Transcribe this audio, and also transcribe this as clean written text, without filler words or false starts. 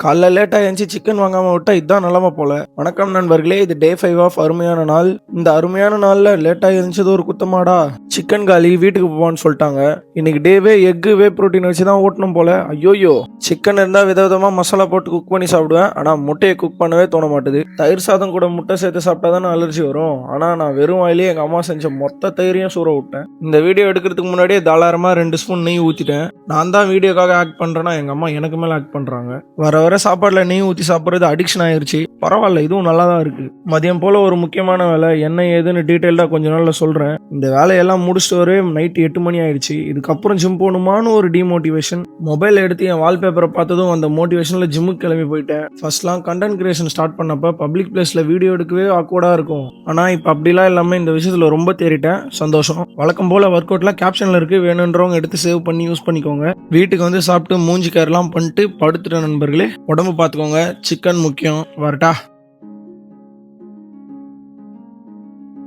காலைல லேட்டா எழுந்துச்சு சிக்கன் வாங்காம விட்டா இதான் நிலமை போல. வணக்கம் நண்பர்களே, இது டே 5 ஆஃப் அருமையான நாள். இந்த அருமையான நாள்ல லேட்டா எழுந்துச்சது ஒரு குத்தமாடா. சிக்கன் காலி, வீட்டுக்கு போவான்னு சொல்லிட்டாங்க. இன்னைக்கு டேவே எக்கு வே புரோட்டீன் வச்சு தான் ஓட்டணும் போல. ஐயோயோ, சிக்கன் இருந்தா விதவிதமா மசாலா போட்டு குக் பண்ணி சாப்பிடுவேன். ஆனா முட்டையை குக் பண்ணவே தோண மாட்டுது. தயிர் சாதம் கூட முட்டை சேர்த்து சாப்பிட்டா தானே அலர்ஜி வரும். ஆனா நான் வெறும் வாயிலே எங்க அம்மா செஞ்ச மொத்த தயிரையும் சூற விட்டேன். இந்த வீடியோ எடுக்கிறதுக்கு முன்னாடியே தாராளமா 2 ஸ்பூன் நெய் ஊத்திட்டேன். நான் தான் வீடியோக்காக ஆக்ட் பண்றேன்னா எங்க அம்மா எனக்கு மேல ஆக்ட் பண்றாங்க. வர வர சாப்பாடுல நெய் ஊற்றி சாப்பிட்றது அடிக்ஷன் ஆயிருச்சு. பரவாயில்ல, இதுவும் நல்லா தான் இருக்கு. மதியம் போல ஒரு முக்கியமான வேலை, என்ன ஏதுன்னு டீட்டெயில்டாக கொஞ்ச நாள்ல சொல்றேன். இந்த வேலையெல்லாம் முடிச்சுட்டு வரவே நைட்டு 8 மணி ஆயிடுச்சு. இதுக்கப்புறம் ஜிம் போகணுமான்னு ஒரு டிமோட்டிவேஷன். மொபைல் எடுத்து என் வால்பேப்பரை பார்த்ததும் அந்த மோட்டிவேஷன்ல ஜிம்முக்கு கிளம்பி போயிட்டேன். ஃபர்ஸ்ட்லாம் கண்டென்ட் கிரியேஷன் ஸ்டார்ட் பண்ணப்ப பப்ளிக் பிளேஸ்ல வீடியோ எடுக்கவே ஆக்வர்டா இருக்கும். ஆனா இப்போ அப்படிலாம் இல்லாம இந்த விஷயத்துல ரொம்ப தேறிட்டேன். சந்தோஷம். வழக்கம் போல ஒர்க் அவுட்லாம் கேப்ஷன்ல இருக்கு, வேணுன்றவங்க எடுத்து சேவ் பண்ணி யூஸ் பண்ணிக்கோங்க. வீட்டுக்கு வந்து சாப்பிட்டு மூஞ்சி கேர்லாம் பண்ணிட்டு படுத்துட்டேன் நண்பர்களே. உடம்பு பார்த்துக்கோங்க. சிக்கன் முக்கியம். வரட்டா.